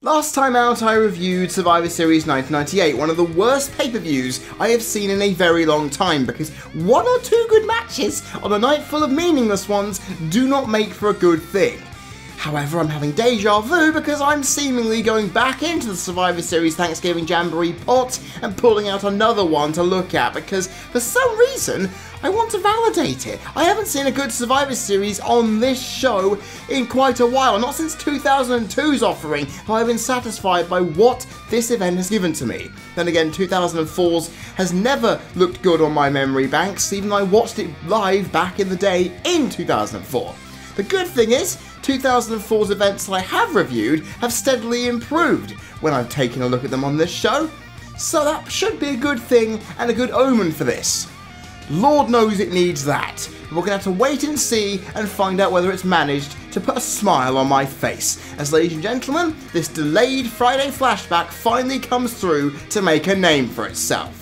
Last time out I reviewed Survivor Series 1998, one of the worst pay-per-views I have seen in a very long time, because one or two good matches on a night full of meaningless ones do not make for a good thing. However, I'm having deja vu because I'm seemingly going back into the Survivor Series Thanksgiving Jamboree pot and pulling out another one to look at because, for some reason, I want to validate it. I haven't seen a good Survivor Series on this show in quite a while. Not since 2002's offering have I been satisfied by what this event has given to me. Then again, 2004's has never looked good on my memory banks, even though I watched it live back in the day in 2004. The good thing is, 2004's events that I have reviewed have steadily improved when I've taken a look at them on this show, so that should be a good thing and a good omen for this. Lord knows it needs that, but we're going to have to wait and see and find out whether it's managed to put a smile on my face, as ladies and gentlemen, this delayed Friday Flashback finally comes through to make a name for itself.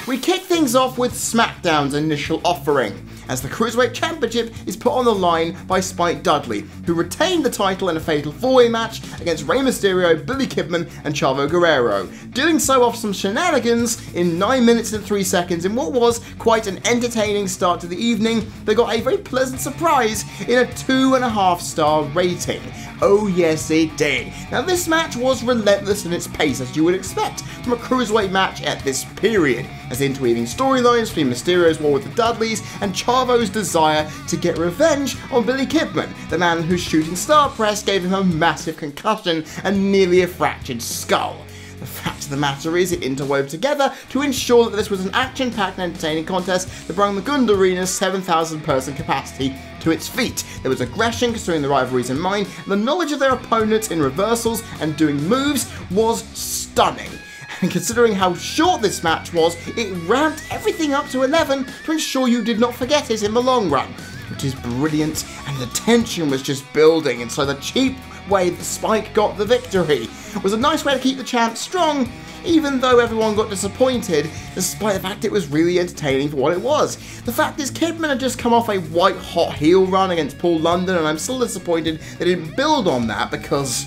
We kick things off with SmackDown's initial offering, as the Cruiserweight Championship is put on the line by Spike Dudley, who retained the title in a fatal four-way match against Rey Mysterio, Billy Kidman and Chavo Guerrero, doing so off some shenanigans in 9 minutes and 3 seconds in what was quite an entertaining start to the evening that got a very pleasant surprise in a 2.5-star rating. Oh yes it did. Now this match was relentless in its pace, as you would expect from a Cruiserweight match at this period, as interweaving storylines between Mysterio's war with the Dudleys and Chavo's desire to get revenge on Billy Kidman, the man whose shooting star press gave him a massive concussion and nearly a fractured skull. The fact of the matter is, it interwove together to ensure that this was an action-packed and entertaining contest that brought the Gund Arena's 7,000 person capacity to its feet. There was aggression considering the rivalries in mind, and the knowledge of their opponents in reversals and doing moves was stunning. And considering how short this match was, it ramped everything up to 11 to ensure you did not forget it in the long run, which is brilliant, and the tension was just building, and so the cheap way that Spike got the victory was a nice way to keep the champ strong, even though everyone got disappointed, despite the fact it was really entertaining for what it was. The fact is, Kidman had just come off a white-hot heel run against Paul London, and I'm still disappointed they didn't build on that, because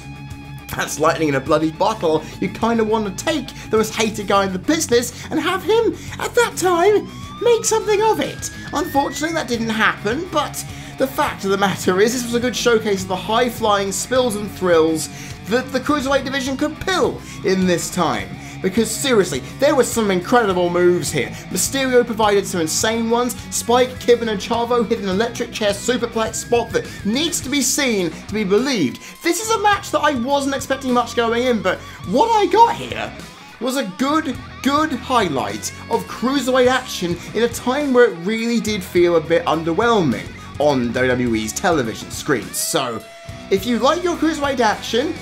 that's lightning in a bloody bottle. You kind of want to take the most hated guy in the business and have him, at that time, make something of it. Unfortunately, that didn't happen, but the fact of the matter is, this was a good showcase of the high-flying spills and thrills that the Cruiserweight division could pull in this time. Because seriously, there were some incredible moves here. Mysterio provided some insane ones, Spike, Kidman and Chavo hit an electric chair superplex spot that needs to be seen to be believed. This is a match that I wasn't expecting much going in, but what I got here was a good highlight of Cruiserweight action in a time where it really did feel a bit underwhelming on WWE's television screens. So, if you like your Cruiserweight action,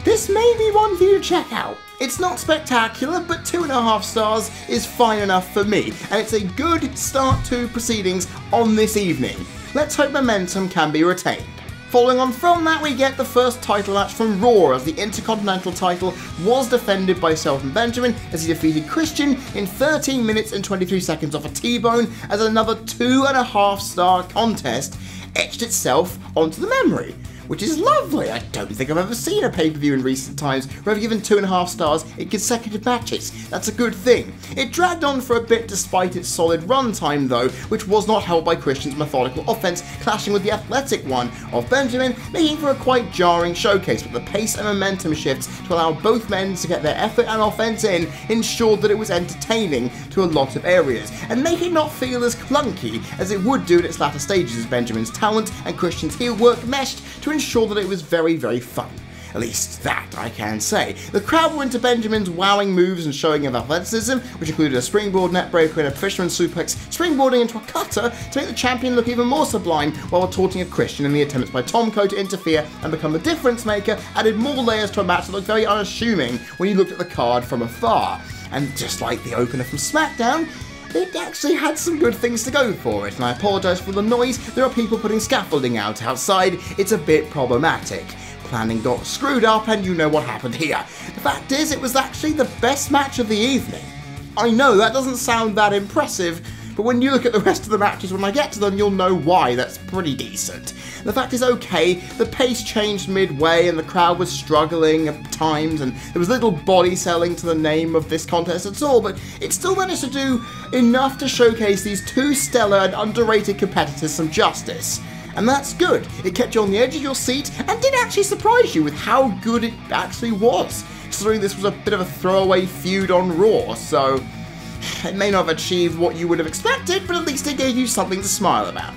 this may be one for you to check out. It's not spectacular, but 2.5 stars is fine enough for me, and it's a good start to proceedings on this evening. Let's hope momentum can be retained. Following on from that, we get the first title match from Raw, as the Intercontinental title was defended by Shelton Benjamin as he defeated Christian in 13 minutes and 23 seconds off a T-bone, as another 2.5-star contest etched itself onto the memory, which is lovely. I don't think I've ever seen a pay-per-view in recent times where I've given 2.5 stars in consecutive matches. That's a good thing. It dragged on for a bit despite its solid runtime though, which was not helped by Christian's methodical offense clashing with the athletic one of Benjamin, making for a quite jarring showcase, but the pace and momentum shifts to allow both men to get their effort and offense in ensured that it was entertaining to a lot of areas, and make it not feel as clunky as it would do in its latter stages as Benjamin's talent and Christian's heel work meshed to ensure that it was very fun. At least that I can say. The crowd were into Benjamin's wowing moves and showing of athleticism, which included a springboard neckbreaker and a fisherman suplex, springboarding into a cutter to make the champion look even more sublime, while taunting a Christian in the attempts by Tomko to interfere and become the difference maker added more layers to a match that looked very unassuming when you looked at the card from afar. And just like the opener from SmackDown, it actually had some good things to go for it, and I apologise for the noise. There are people putting scaffolding out outside. It's a bit problematic. Planning got screwed up, and you know what happened here. The fact is, it was actually the best match of the evening. I know that doesn't sound that impressive, but when you look at the rest of the matches when I get to them, you'll know why that's pretty decent. The fact is, okay, the pace changed midway and the crowd was struggling at times, and there was little body selling to the name of this contest at all, but it still managed to do enough to showcase these two stellar and underrated competitors some justice. And that's good. It kept you on the edge of your seat and did actually surprise you with how good it actually was, considering this was a bit of a throwaway feud on Raw, so it may not have achieved what you would have expected, but at least it gave you something to smile about.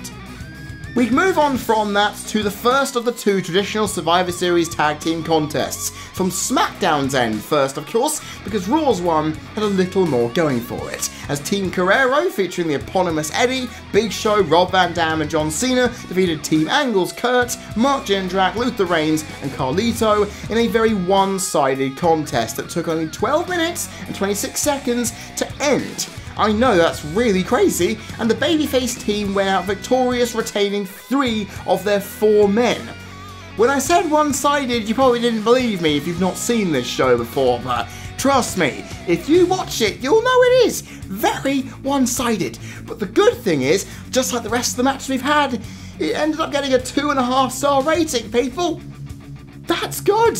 We move on from that to the first of the two traditional Survivor Series tag team contests. From SmackDown's end first, of course, because Raw's one had a little more going for it, as Team Guerrero, featuring the eponymous Eddie, Big Show, Rob Van Dam and John Cena, defeated Team Angle's Kurt, Mark Jindrak, Luther Reigns and Carlito in a very one-sided contest that took only 12 minutes and 26 seconds to end. I know that's really crazy, and the babyface team went out victorious, retaining 3 of their 4 men. When I said one-sided, you probably didn't believe me if you've not seen this show before, but trust me, if you watch it, you'll know it is very one-sided. But the good thing is, just like the rest of the matches we've had, it ended up getting a 2.5-star rating, people. That's good.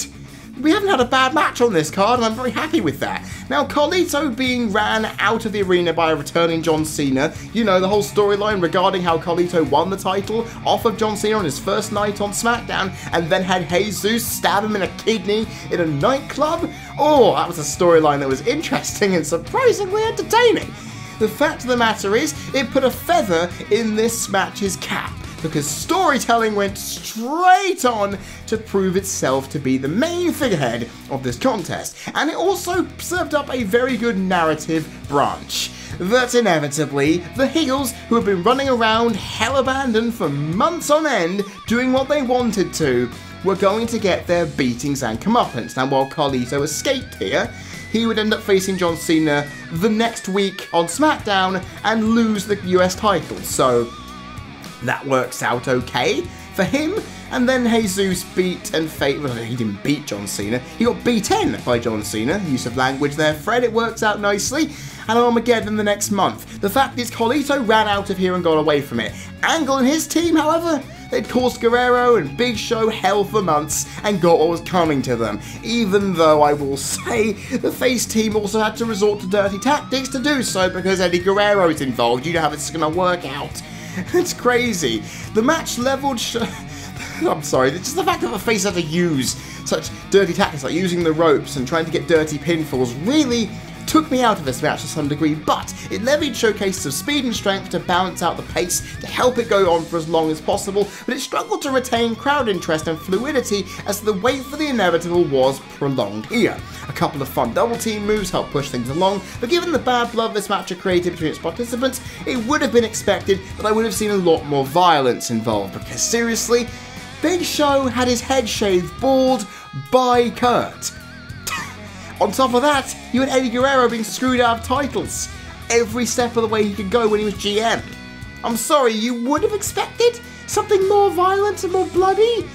We haven't had a bad match on this card, and I'm very happy with that. Now, Carlito being ran out of the arena by a returning John Cena, you know, the whole storyline regarding how Carlito won the title off of John Cena on his first night on SmackDown, and then had Jesus stab him in a kidney in a nightclub. Oh, that was a storyline that was interesting and surprisingly entertaining. The fact of the matter is, it put a feather in this match's cap, because storytelling went straight on to prove itself to be the main figurehead of this contest, and it also served up a very good narrative branch. That inevitably, the heels, who have been running around hell abandoned for months on end, doing what they wanted to, were going to get their beatings and comeuppance. Now, while Carlito escaped here, he would end up facing John Cena the next week on SmackDown and lose the US title, so that works out okay for him. And then Jesus beat and well, he didn't beat John Cena, he got beaten by John Cena. Use of language there, Fred, it works out nicely. And Armageddon the next month. The fact is, Carlito ran out of here and got away from it. Angle and his team, however, they'd caused Guerrero and Big Show hell for months and got what was coming to them. Even though I will say, the face team also had to resort to dirty tactics to do so because Eddie Guerrero's involved. You know how this is going to work out. It's crazy. The match leveled. I'm sorry, it's just the fact that the face had to use such dirty tactics like using the ropes and trying to get dirty pinfalls really took me out of this match to some degree, but it levied showcases of speed and strength to balance out the pace to help it go on for as long as possible, but it struggled to retain crowd interest and fluidity as the wait for the inevitable was prolonged here. A couple of fun double team moves helped push things along, but given the bad blood this match had created between its participants, it would have been expected that I would have seen a lot more violence involved, because seriously, Big Show had his head shaved bald by Kurt. On top of that, you had Eddie Guerrero being screwed out of titles every step of the way he could go when he was GM. I'm sorry, you would have expected something more violent and more bloody?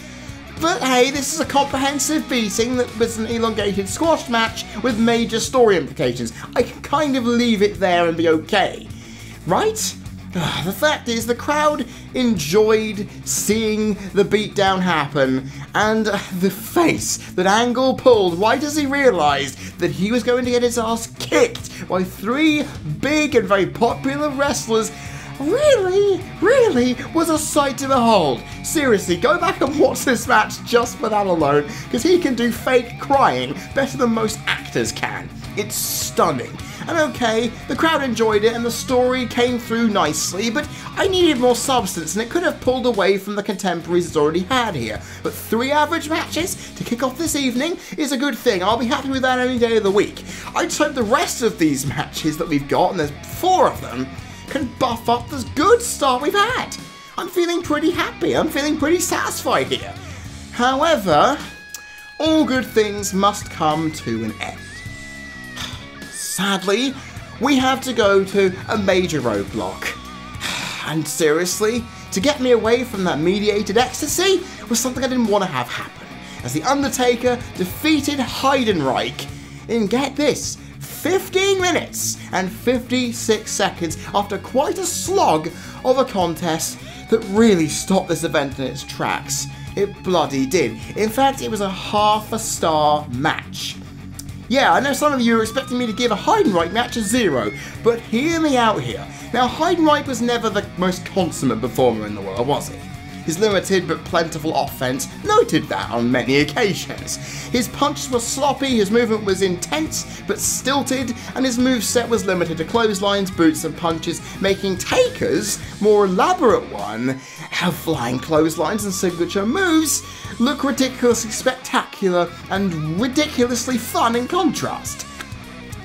But hey, this is a comprehensive beating that was an elongated squash match with major story implications. I can kind of leave it there and be okay, right? The fact is, the crowd enjoyed seeing the beatdown happen, and the face that Angle pulled right as he realised that he was going to get his ass kicked by 3 big and very popular wrestlers really was a sight to behold. Seriously, go back and watch this match just for that alone, because he can do fake crying better than most actors can. It's stunning. And okay, the crowd enjoyed it and the story came through nicely, but I needed more substance and it could have pulled away from the contemporaries it's already had here. But 3 average matches to kick off this evening is a good thing. I'll be happy with that any day of the week. I just hope the rest of these matches that we've got, and there's 4 of them, can buff up this good start we've had. I'm feeling pretty happy. I'm feeling pretty satisfied here. However, all good things must come to an end. Sadly, we have to go to a major roadblock. And seriously, to get me away from that mediated ecstasy was something I didn't want to have happen, as The Undertaker defeated Heidenreich in, get this, 15 minutes and 56 seconds after quite a slog of a contest that really stopped this event in its tracks. It bloody did. In fact, it was a half-a-star match. Yeah, I know some of you are expecting me to give a Heidenreich match a 0, but hear me out here. Now, Heidenreich was never the most consummate performer in the world, was he? His limited but plentiful offense noted that on many occasions. His punches were sloppy, his movement was intense but stilted, and his moveset was limited to clotheslines, boots and punches, making Taker's more elaborate one, have flying clotheslines and signature moves, look ridiculously spectacular and ridiculously fun in contrast.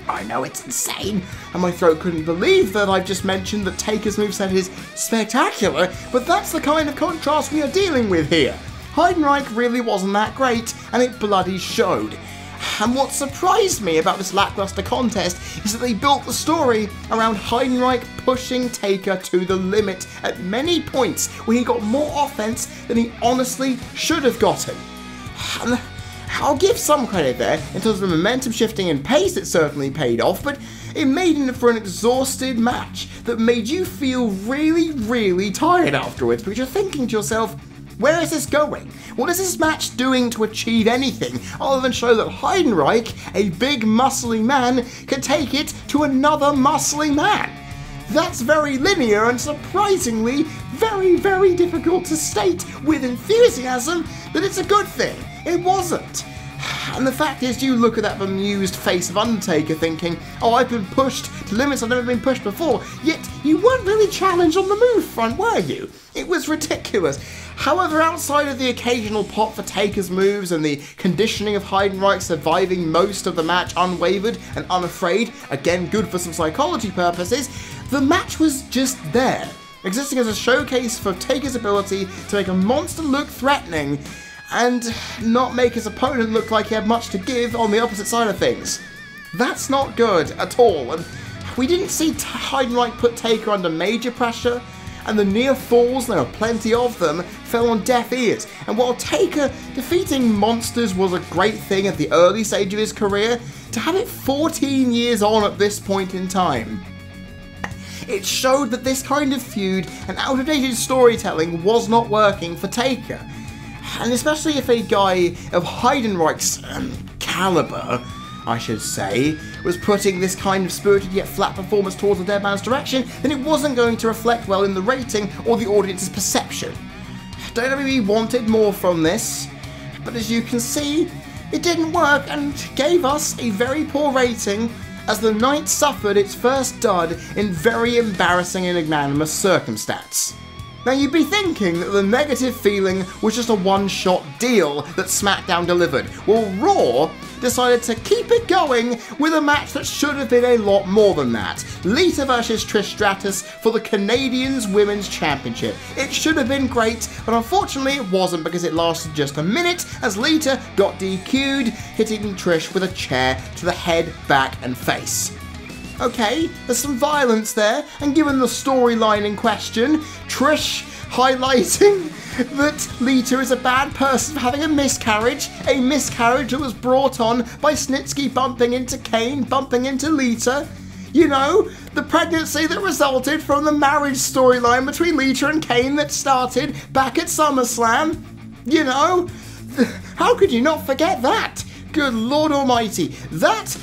I know it's insane, and my throat couldn't believe that I've just mentioned that Taker's moveset is spectacular, but that's the kind of contrast we are dealing with here. Heidenreich really wasn't that great, and it bloody showed. And what surprised me about this lackluster contest is that they built the story around Heidenreich pushing Taker to the limit at many points where he got more offense than he honestly should have gotten. And I'll give some credit there, in terms of momentum shifting and pace it certainly paid off, but it made for an exhausted match that made you feel really, really tired afterwards, because you're thinking to yourself, where is this going? What is this match doing to achieve anything other than show that Heidenreich, a big muscly man, can take it to another muscly man? That's very linear and surprisingly very, very difficult to state with enthusiasm that it's a good thing. It wasn't. And the fact is, you look at that bemused face of Undertaker thinking, oh, I've been pushed to limits I've never been pushed before, yet you weren't really challenged on the move front, were you? It was ridiculous. However, outside of the occasional pop for Taker's moves and the conditioning of Heidenreich surviving most of the match unwavered and unafraid, again good for some psychology purposes, the match was just there, existing as a showcase for Taker's ability to make a monster look threatening and not make his opponent look like he had much to give on the opposite side of things. That's not good at all, and we didn't see Heidenreich put Taker under major pressure, and the near falls, there were plenty of them, fell on deaf ears. And while Taker defeating monsters was a great thing at the early stage of his career, to have it 14 years on at this point in time, it showed that this kind of feud and out-of-dated storytelling was not working for Taker. And especially if a guy of Heidenreich's caliber, I should say, was putting this kind of spirited yet flat performance towards the dead man's direction, then it wasn't going to reflect well in the rating or the audience's perception. WWE wanted more from this, but as you can see, it didn't work and gave us a very poor rating as the night suffered its first dud in very embarrassing and magnanimous circumstance. Now you'd be thinking that the negative feeling was just a one-shot deal that SmackDown delivered. Well, Raw decided to keep it going with a match that should have been a lot more than that. Lita versus Stratus for the Canadians Women's Championship. It should have been great, but unfortunately it wasn't because it lasted just a minute as Lita got DQ'd, hitting Trish with a chair to the head, back and face. Okay, there's some violence there, and given the storyline in question, Trish highlighting that Lita is a bad person for having a miscarriage that was brought on by Snitsky bumping into Kane, bumping into Lita. You know, the pregnancy that resulted from the marriage storyline between Lita and Kane that started back at SummerSlam. You know, how could you not forget that? Good Lord Almighty, that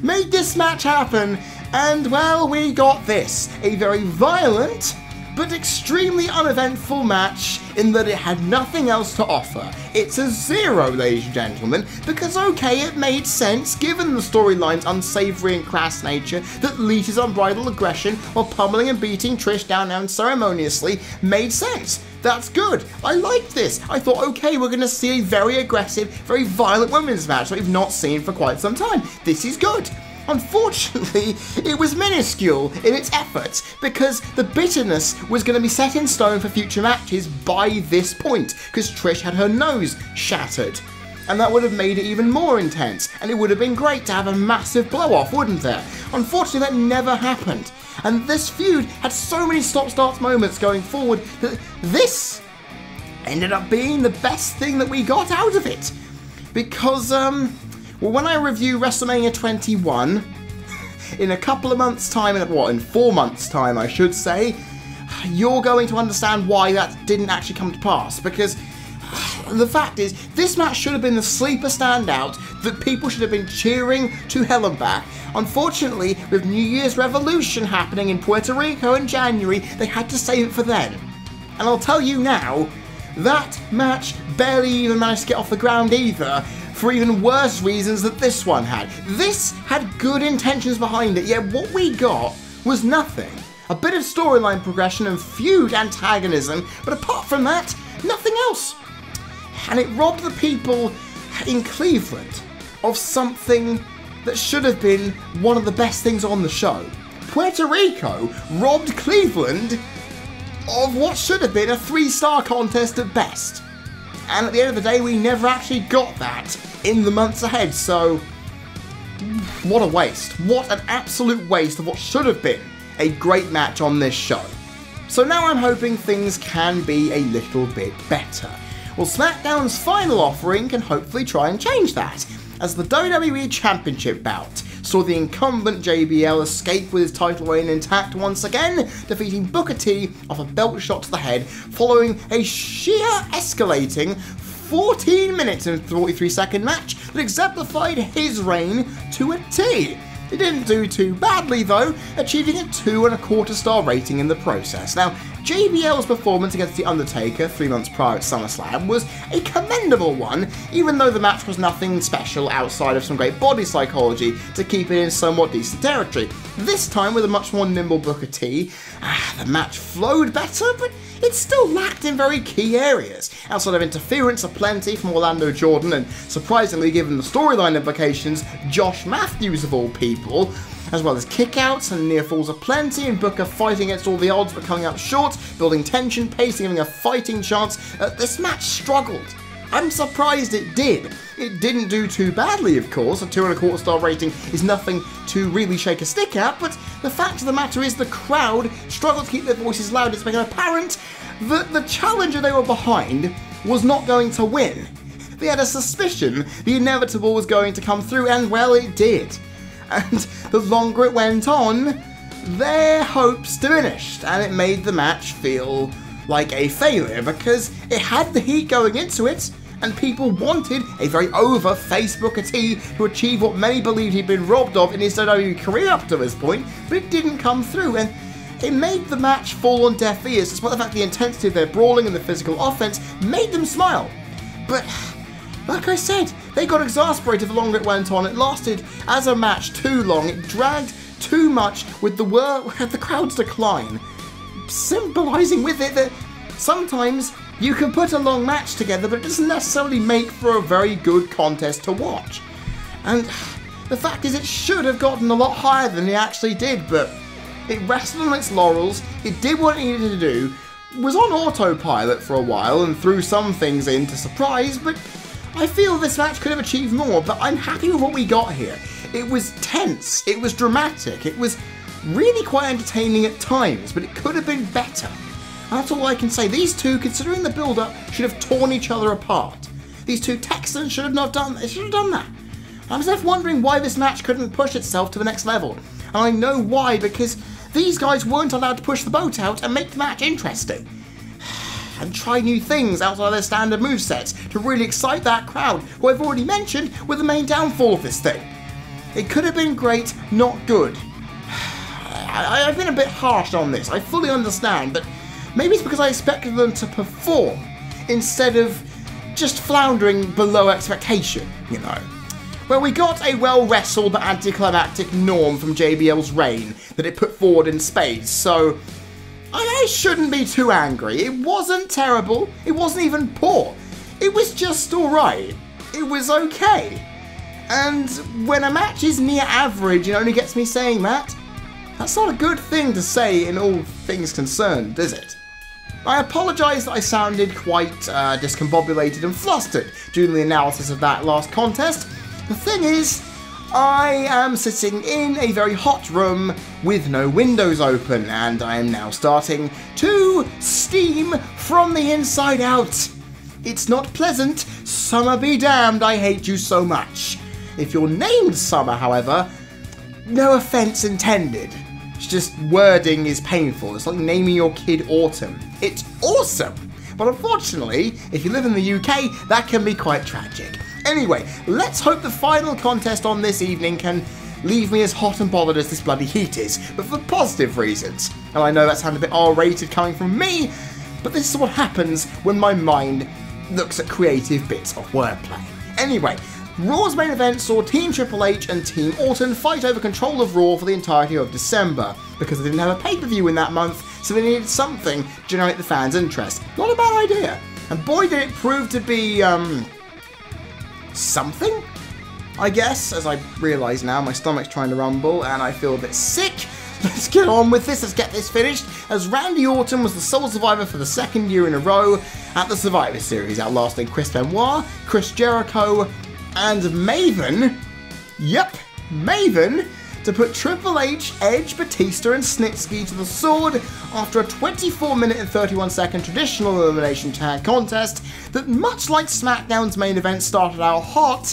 made this match happen, and well, we got this. A very violent, but extremely uneventful match in that it had nothing else to offer. It's a 0, ladies and gentlemen, because okay, it made sense given the storyline's unsavoury and crass nature that Lita's unbridled aggression while pummeling and beating Trish down unceremoniously made sense. That's good. I liked this. I thought, okay, we're going to see a very aggressive, very violent women's match that we've not seen for quite some time. This is good. Unfortunately, it was minuscule in its efforts because the bitterness was going to be set in stone for future matches by this point because Trish had her nose shattered. and that would have made it even more intense, and it would have been great to have a massive blow-off, wouldn't there? Unfortunately, that never happened, and this feud had so many stop-start moments going forward that this ended up being the best thing that we got out of it. Because, well, when I review WrestleMania 21, in a couple of months' time, in 4 months' time, I should say, you're going to understand why that didn't actually come to pass, because the fact is, this match should have been the sleeper standout that people should have been cheering to hell and back. Unfortunately, with New Year's Revolution happening in Puerto Rico in January, they had to save it for then. And I'll tell you now, that match barely even managed to get off the ground either, for even worse reasons that this one had. This had good intentions behind it, yet what we got was nothing. A bit of storyline progression and feud antagonism, but apart from that, nothing else. And it robbed the people in Cleveland of something that should have been one of the best things on the show. Puerto Rico robbed Cleveland of what should have been a 3-star contest at best. And at the end of the day, we never actually got that in the months ahead, so what a waste. What an absolute waste of what should have been a great match on this show. So now I'm hoping things can be a little bit better. Well, SmackDown's final offering can hopefully try and change that, as the WWE Championship bout saw the incumbent JBL escape with his title reign intact once again, defeating Booker T off a belt shot to the head following a sheer escalating 14 minutes and 43 second match that exemplified his reign to a T. It didn't do too badly though, achieving a 2.25 star rating in the process. Now, JBL's performance against The Undertaker 3 months prior at SummerSlam was a commendable one, even though the match was nothing special outside of some great body psychology to keep it in somewhat decent territory. This time with a much more nimble Booker T, the match flowed better, but it still lacked in very key areas. Outside of interference aplenty from Orlando Jordan and, surprisingly given the storyline implications, Josh Matthews of all people, as well as kickouts and near falls aplenty, and Booker fighting against all the odds but coming up short, building tension, pacing, giving a fighting chance. This match struggled. I'm surprised it did. It didn't do too badly, of course. A 2.25 star rating is nothing to really shake a stick at, but the fact of the matter is the crowd struggled to keep their voices loud. It's become apparent that the challenger they were behind was not going to win. They had a suspicion the inevitable was going to come through, and well, it did. And the longer it went on, their hopes diminished, and it made the match feel like a failure because it had the heat going into it, and people wanted a very over face Booker T to achieve what many believed he'd been robbed of in his WWE career up to this point, but it didn't come through, and it made the match fall on deaf ears, despite the fact the intensity of their brawling and the physical offense made them smile. But like I said, they got exasperated the longer it went on. It lasted as a match too long. It dragged too much with the crowd's decline, symbolising with it that sometimes you can put a long match together, but it doesn't necessarily make for a very good contest to watch. And the fact is, it should have gotten a lot higher than it actually did, but it rested on its laurels, it did what it needed to do, was on autopilot for a while and threw some things in to surprise, but I feel this match could have achieved more, but I'm happy with what we got here. It was tense, it was dramatic, it was really quite entertaining at times, but it could have been better. That's all I can say. These two, considering the build-up, should have torn each other apart. These two Texans should have not done that. They should have done that. I was left wondering why this match couldn't push itself to the next level. And I know why, because these guys weren't allowed to push the boat out and make the match interesting. And try new things outside of their standard movesets to really excite that crowd, who I've already mentioned were the main downfall of this thing. It could have been great, not good. I've been a bit harsh on this, I fully understand, but maybe it's because I expected them to perform instead of just floundering below expectation, you know. Well, we got a well-wrestled but anticlimactic Norm from JBL's reign that it put forward in spades, so I shouldn't be too angry. It wasn't terrible, it wasn't even poor. It was just alright. It was okay. And when a match is near average and only gets me saying that, that's not a good thing to say in all things concerned, is it? I apologise that I sounded quite discombobulated and flustered during the analysis of that last contest. The thing is, I am sitting in a very hot room with no windows open, and I am now starting to steam from the inside out. It's not pleasant. Summer be damned, I hate you so much. If you're named Summer, however, no offence intended. It's just wording is painful. It's like naming your kid Autumn. It's awesome! But unfortunately, if you live in the UK, that can be quite tragic. Anyway, let's hope the final contest on this evening can leave me as hot and bothered as this bloody heat is, but for positive reasons. And I know that sounds a bit R-rated coming from me, but this is what happens when my mind looks at creative bits of wordplay. Anyway, Raw's main event saw Team Triple H and Team Orton fight over control of Raw for the entirety of December, because they didn't have a pay-per-view in that month, so they needed something to generate the fans' interest. Not a bad idea. And boy did it prove to be, something? I guess, as I realise now, my stomach's trying to rumble and I feel a bit sick. Let's get on with this, let's get this finished, as Randy Orton was the sole survivor for the second year in a row at the Survivor Series, outlasting Chris Benoit, Chris Jericho, and Maven, yep, Maven, to put Triple H, Edge, Batista and Snitsky to the sword after a 24-minute and 31-second traditional elimination tag contest that, much like SmackDown's main event, started out hot,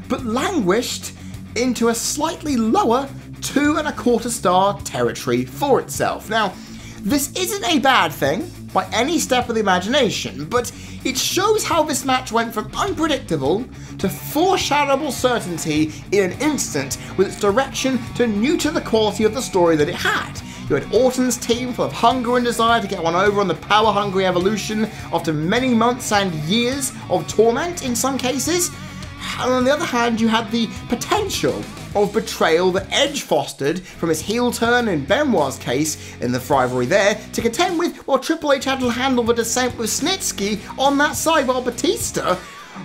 but languished into a slightly lower 2.25 star territory for itself. Now, this isn't a bad thing by any step of the imagination, but it shows how this match went from unpredictable to foreshadowable certainty in an instant, with its direction to neuter the quality of the story that it had. You had Orton's team full of hunger and desire to get one over on the power-hungry Evolution after many months and years of torment in some cases. And on the other hand, you had the potential of betrayal that Edge fostered from his heel turn in Benoit's case in the rivalry there to contend with, while Triple H had to handle the descent with Snitsky on that side, while Batista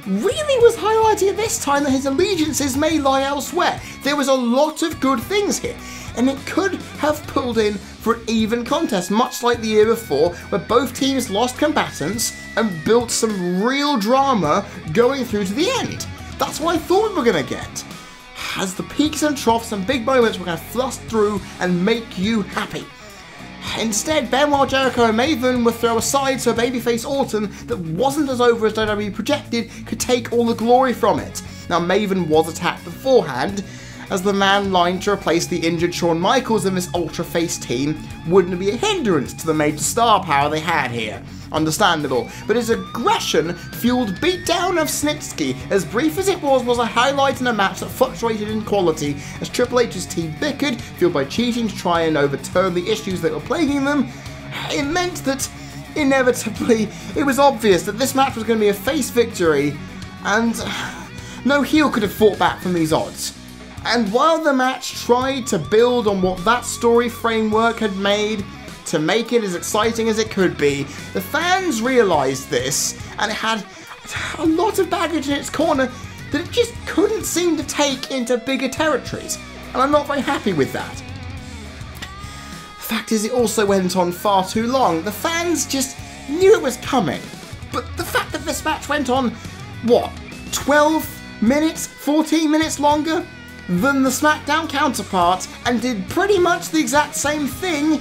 really was highlighting at this time that his allegiances may lie elsewhere. There was a lot of good things here, and it could have pulled in for an even contest, much like the year before, where both teams lost combatants and built some real drama going through to the end. That's what I thought we were going to get, as the peaks and troughs and big moments were going to thrust through and make you happy. Instead, Benoit, Jericho and Maven were thrown aside so a babyface Orton that wasn't as over as WWE projected could take all the glory from it. Now, Maven was attacked beforehand, as the man lined to replace the injured Shawn Michaels in this ultra face team wouldn't be a hindrance to the major star power they had here. Understandable, but his aggression fueled beatdown of Snitsky, as brief as it was a highlight in a match that fluctuated in quality as Triple H's team bickered, fueled by cheating to try and overturn the issues that were plaguing them. It meant that, inevitably, it was obvious that this match was going to be a face victory, and no heel could have fought back from these odds. And while the match tried to build on what that story framework had made to make it as exciting as it could be, the fans realised this, and it had a lot of baggage in its corner that it just couldn't seem to take into bigger territories, and I'm not very happy with that. The fact is, it also went on far too long. The fans just knew it was coming, but the fact that this match went on, what, 12 minutes, 14 minutes longer than the SmackDown counterpart, and did pretty much the exact same thing,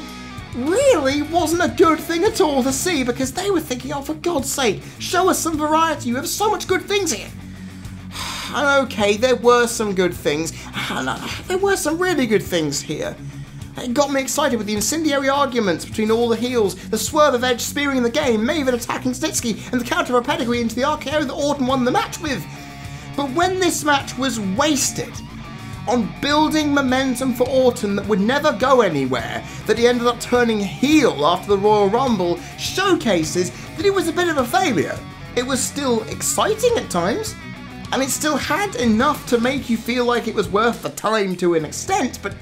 really wasn't a good thing at all to see, because they were thinking, oh, for God's sake, show us some variety, you have so much good things here. And okay, there were some good things, and there were some really good things here. It got me excited with the incendiary arguments between all the heels, the swerve of Edge spearing the game, Maven attacking Snitsky, and the counter of pedigree into the RKO that Orton won the match with. But when this match was wasted on building momentum for Orton that would never go anywhere, that he ended up turning heel after the Royal Rumble, showcases that it was a bit of a failure. It was still exciting at times, and it still had enough to make you feel like it was worth the time to an extent, but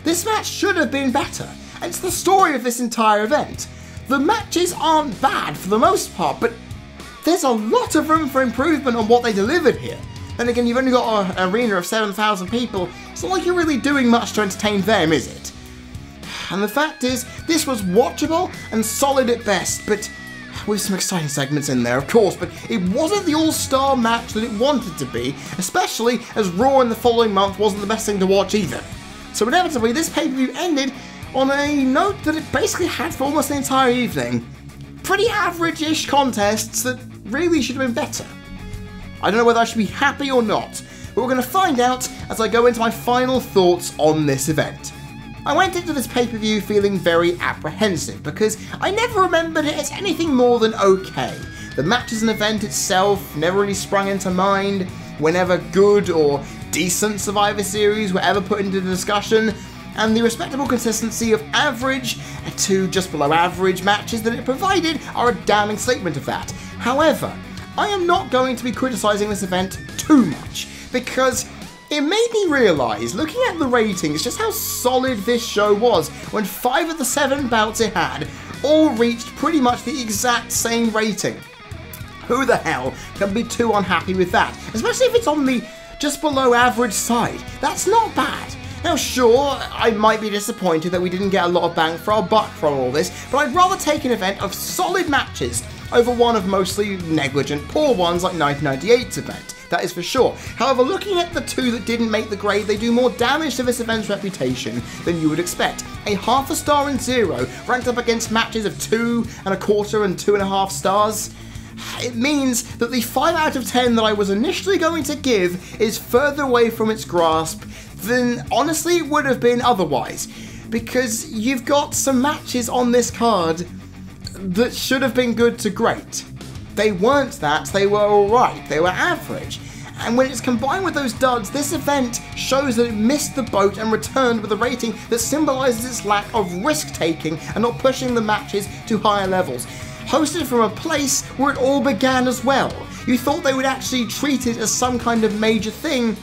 this match should have been better, and it's the story of this entire event. The matches aren't bad for the most part, but there's a lot of room for improvement on what they delivered here. Then again, you've only got an arena of 7,000 people. It's not like you're really doing much to entertain them, is it? And the fact is, this was watchable and solid at best, but with some exciting segments in there, of course, but it wasn't the all-star match that it wanted to be, especially as Raw in the following month wasn't the best thing to watch either. So inevitably, this pay-per-view ended on a note that it basically had for almost the entire evening. Pretty average-ish contests that really should have been better. I don't know whether I should be happy or not, but we're going to find out as I go into my final thoughts on this event. I went into this pay-per-view feeling very apprehensive because I never remembered it as anything more than okay. The match as an event itself never really sprung into mind whenever good or decent Survivor Series were ever put into the discussion, and the respectable consistency of average to just below average matches that it provided are a damning statement of that. However, I am not going to be criticising this event too much because it made me realise, looking at the ratings, just how solid this show was when 5 of the 7 bouts it had all reached pretty much the exact same rating. Who the hell can be too unhappy with that? Especially if it's on the just below average side. That's not bad. Now sure, I might be disappointed that we didn't get a lot of bang for our buck from all this, but I'd rather take an event of solid matches over one of mostly negligent, poor ones like 1998's event. That is for sure. However, looking at the 2 that didn't make the grade, they do more damage to this event's reputation than you would expect. A half a star and 0, ranked up against matches of 2 1/4 and 2.5 stars. It means that the 5 out of 10 that I was initially going to give is further away from its grasp than honestly it would have been otherwise. Because you've got some matches on this card that should have been good to great. They weren't that, they were alright, they were average. And when it's combined with those duds, this event shows that it missed the boat and returned with a rating that symbolises its lack of risk-taking and not pushing the matches to higher levels. Hosted from a place where it all began as well. You thought they would actually treat it as some kind of major thing,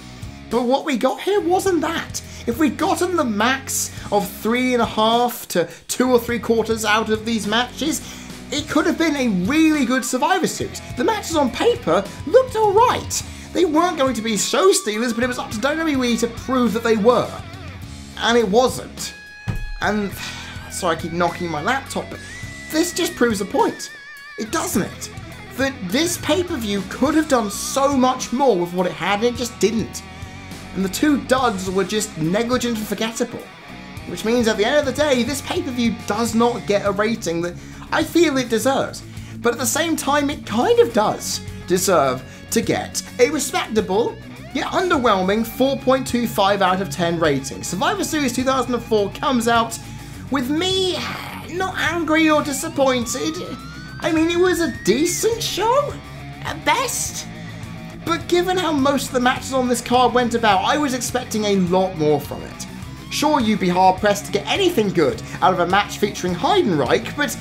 but what we got here wasn't that. If we'd gotten the max of 3.5 to 2 3/4 out of these matches, it could have been a really good Survivor Series. The matches on paper looked alright. They weren't going to be show stealers, but it was up to WWE to prove that they were. And it wasn't. And, sorry I keep knocking my laptop, but this just proves the point. It doesn't it? That this pay-per-view could have done so much more with what it had, and it just didn't. And the 2 duds were just negligent and forgettable. Which means at the end of the day, this pay-per-view does not get a rating that I feel it deserves. But at the same time, it kind of does deserve to get a respectable, yet underwhelming 4.25 out of 10 rating. Survivor Series 2004 comes out with me not angry or disappointed. I mean, it was a decent show, at best. But given how most of the matches on this card went about, I was expecting a lot more from it. Sure, you'd be hard-pressed to get anything good out of a match featuring Heidenreich, but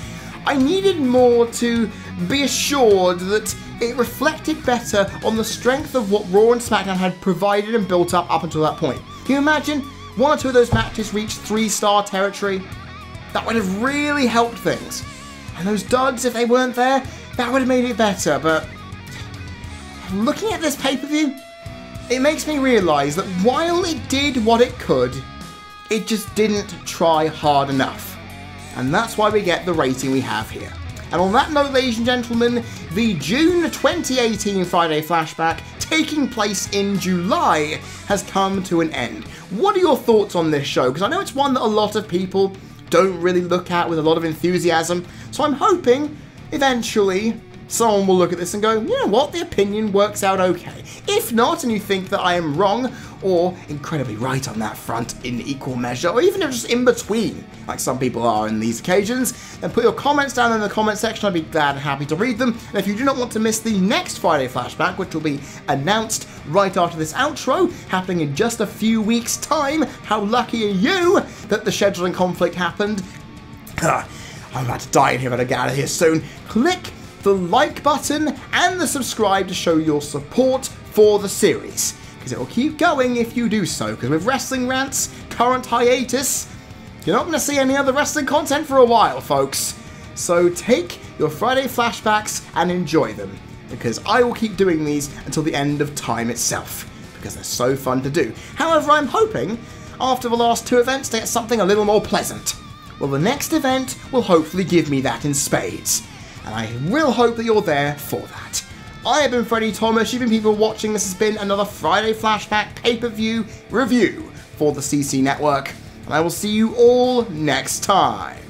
I needed more to be assured that it reflected better on the strength of what Raw and SmackDown had provided and built up until that point. Can you imagine 1 or 2 of those matches reached 3-star territory? That would have really helped things. And those duds, if they weren't there, that would have made it better, but looking at this pay-per-view, it makes me realise that while it did what it could, it just didn't try hard enough. And that's why we get the rating we have here. And on that note, ladies and gentlemen, the June 2018 Friday Flashback, taking place in July, has come to an end. What are your thoughts on this show? Because I know it's one that a lot of people don't really look at with a lot of enthusiasm, so I'm hoping, eventually, someone will look at this and go, you know what, the opinion works out okay. If not, and you think that I am wrong, or incredibly right on that front in equal measure, or even if just in between, like some people are in these occasions, then put your comments down in the comment section. I'd be glad and happy to read them. And if you do not want to miss the next Friday Flashback, which will be announced right after this outro, happening in just a few weeks' time, how lucky are you that the scheduling conflict happened? I'm about to die in here, but I'll get out of here soon. Click the like button and the subscribe to show your support for the series, because it will keep going if you do so, because with Wrestling Rant's current hiatus, you're not going to see any other wrestling content for a while, folks. So take your Friday Flashbacks and enjoy them, because I will keep doing these until the end of time itself, because they're so fun to do. However, I'm hoping, after the last 2 events, to get something a little more pleasant. Well, the next event will hopefully give me that in spades, and I will hope that you're there for that. I have been Freddie Thomas, you've been people watching, this has been another Friday Flashback pay-per-view review for the CC Network, and I will see you all next time.